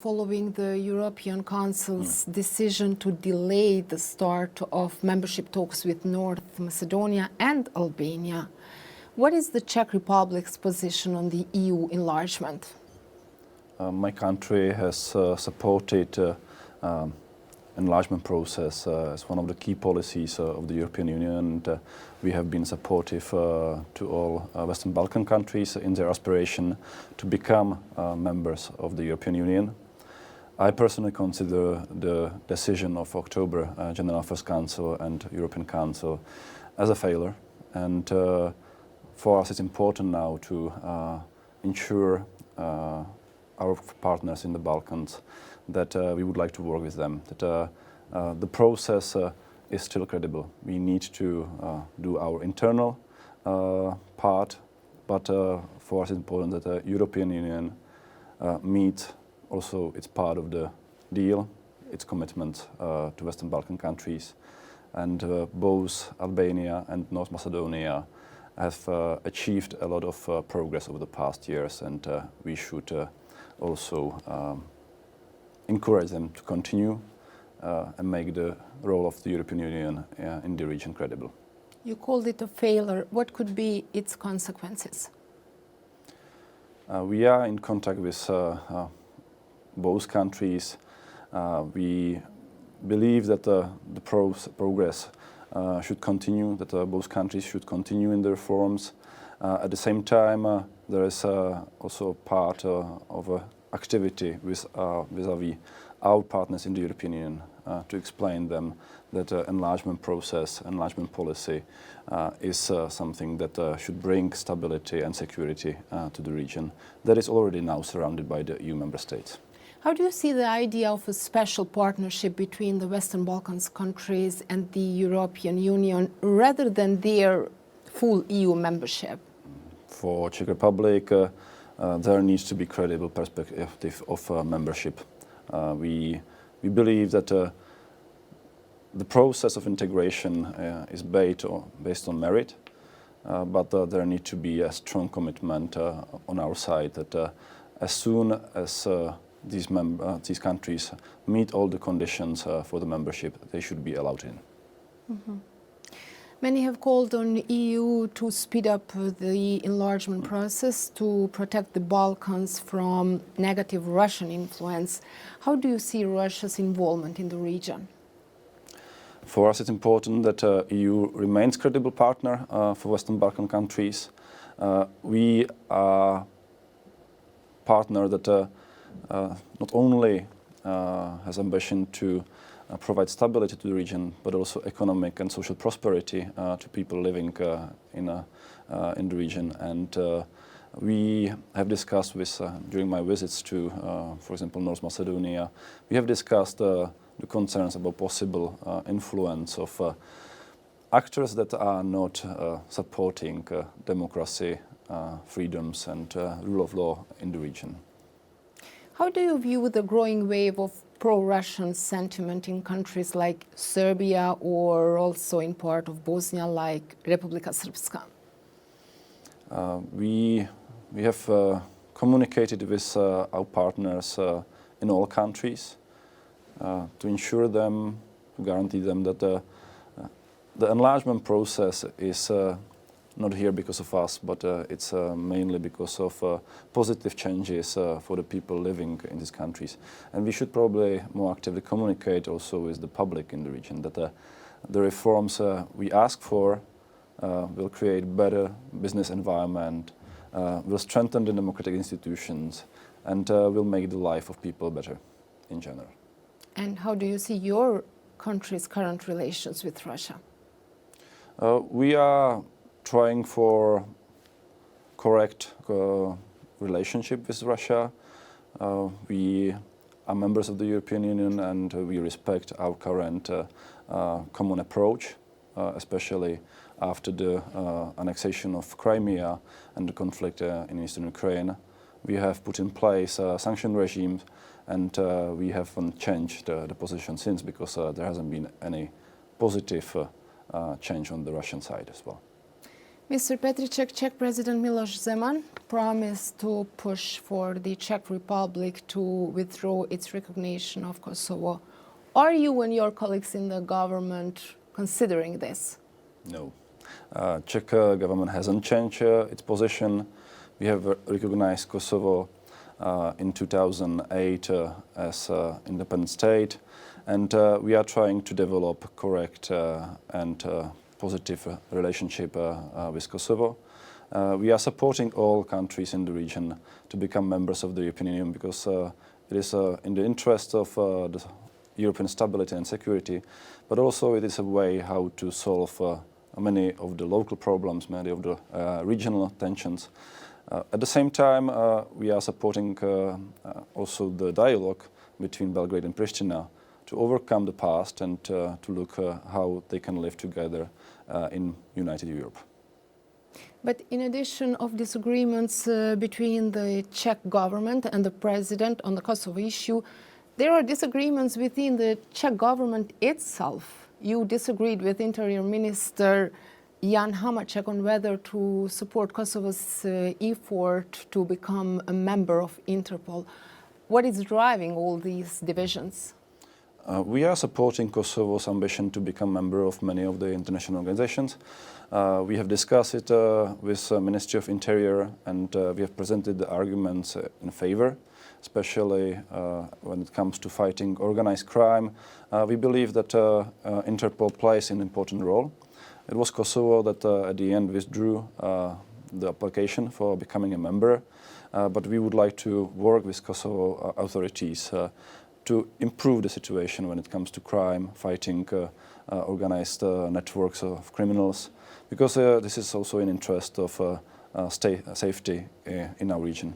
Following the European Council's decision to delay the start of membership talks with North Macedonia and Albania, what is the Czech Republic's position on the EU enlargement? My country has supported enlargement process as one of the key policies of the European Union, and we have been supportive to all Western Balkan countries in their aspiration to become members of the European Union. I personally consider the decision of October General Affairs Council and European Council as a failure, and for us it's important now to ensure our partners in the Balkans that we would like to work with them, that the process is still credible. We need to do our internal part, but for us it's important that the European Union meet also it's part of the deal, its commitment to Western Balkan countries, and both Albania and North Macedonia have achieved a lot of progress over the past years, and we should also encourage them to continue and make the role of the European Union in the region credible. You called it a failure. What could be its consequences? We are in contact with both countries. We believe that the progress should continue, that both countries should continue in the reforms. At the same time, there is also part of activity vis-à-vis our partners in the European Union to explain them that enlargement process, enlargement policy is something that should bring stability and security to the region that is already now surrounded by the EU member states. How do you see the idea of a special partnership between the Western Balkans countries and the European Union rather than their full EU membership? For Czech Republic, there needs to be credible perspective of membership. We believe that the process of integration is based on merit, but there needs to be a strong commitment on our side that as soon as these countries meet all the conditions for the membership, they should be allowed in. Mm-hmm. Many have called on the EU to speed up the enlargement process to protect the Balkans from negative Russian influence. How do you see Russia's involvement in the region? For us, it's important that the EU remains a credible partner for Western Balkan countries. We are a partner that not only has ambition to provide stability to the region, but also economic and social prosperity to people living in the region. And we have discussed during my visits to, for example, North Macedonia, we have discussed the concerns about possible influence of actors that are not supporting democracy, freedoms and rule of law in the region. How do you view the growing wave of pro-Russian sentiment in countries like Serbia or also in part of Bosnia like Republika Srpska? We have communicated with our partners in all countries to ensure them, to guarantee them that the enlargement process is not here because of us, but it's mainly because of positive changes for the people living in these countries. And we should probably more actively communicate also with the public in the region that the reforms we ask for will create better business environment, will strengthen the democratic institutions, and will make the life of people better in general. And how do you see your country's current relations with Russia? We are trying for correct relationship with Russia. We are members of the European Union and we respect our current common approach, especially after the annexation of Crimea and the conflict in eastern Ukraine. We have put in place a sanction regime and we haven't changed the position since because there hasn't been any positive change on the Russian side as well. Mr. Petriček, Czech President Miloš Zeman promised to push for the Czech Republic to withdraw its recognition of Kosovo. Are you and your colleagues in the government considering this? No. Czech government hasn't changed its position. We have recognized Kosovo in 2008 as an independent state, and we are trying to develop a correct and positive relationship with Kosovo. We are supporting all countries in the region to become members of the European Union because it is in the interest of the European stability and security, but also it is a way how to solve many of the local problems, many of the regional tensions. At the same time, we are supporting also the dialogue between Belgrade and Pristina to overcome the past and to look how they can live together in united Europe. But in addition of disagreements between the Czech government and the president on the Kosovo issue, there are disagreements within the Czech government itself. You disagreed with Interior Minister Jan Hamáček on whether to support Kosovo's effort to become a member of Interpol. What is driving all these divisions? We are supporting Kosovo's ambition to become a member of many of the international organizations. We have discussed it with the Ministry of Interior, and we have presented the arguments in favor, especially when it comes to fighting organized crime. We believe that Interpol plays an important role. It was Kosovo that at the end withdrew the application for becoming a member, but we would like to work with Kosovo authorities to improve the situation when it comes to crime, fighting organized networks of criminals, because this is also in interest of safety in our region.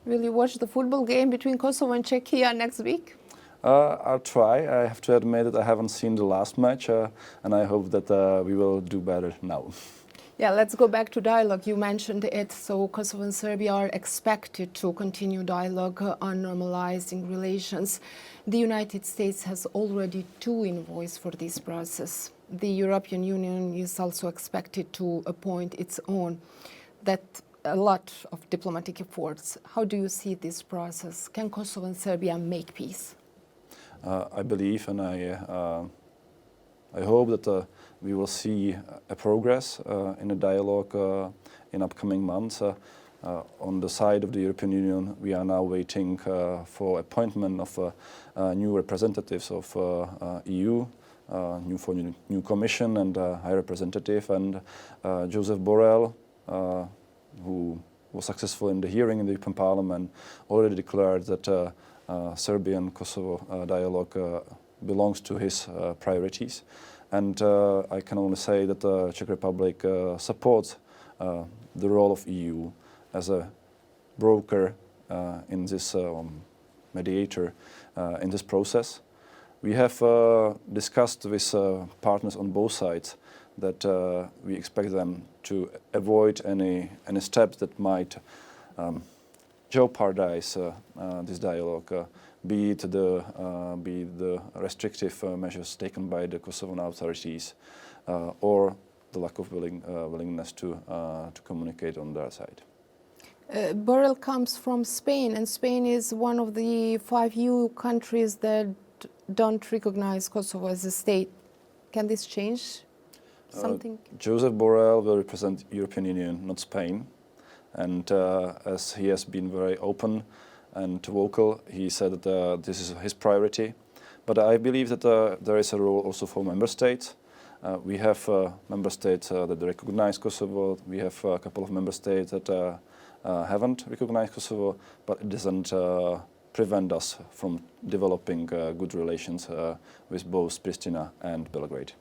Will you watch the football game between Kosovo and Czechia next week? I'll try. I have to admit that I haven't seen the last match, and I hope that we will do better now. Yeah, let's go back to dialogue. You mentioned it, so Kosovo and Serbia are expected to continue dialogue on normalizing relations. The United States has already 2 envoys for this process. The European Union is also expected to appoint its own. That's a lot of diplomatic efforts. How do you see this process? Can Kosovo and Serbia make peace? I believe and I hope that we will see a progress in the dialogue in upcoming months. On the side of the European Union, we are now waiting for appointment of new representatives of EU, new Commission and High Representative, and Joseph Borrell, who was successful in the hearing in the European Parliament, already declared that Serbian-Kosovo dialogue belongs to his priorities. And I can only say that the Czech Republic supports the role of EU as a broker in this mediator in this process. We have discussed with partners on both sides that we expect them to avoid any steps that might jeopardize this dialogue, be it the restrictive measures taken by the Kosovan authorities or the lack of willingness to communicate on their side. Borrell comes from Spain, and Spain is one of the 5 EU countries that don't recognize Kosovo as a state. Can this change something? Joseph Borrell will represent European Union, not Spain. And as he has been very open and vocal, he said that this is his priority. But I believe that there is a role also for member states. We have member states that recognize Kosovo. We have a couple of member states that haven't recognized Kosovo, but it doesn't prevent us from developing good relations with both Pristina and Belgrade.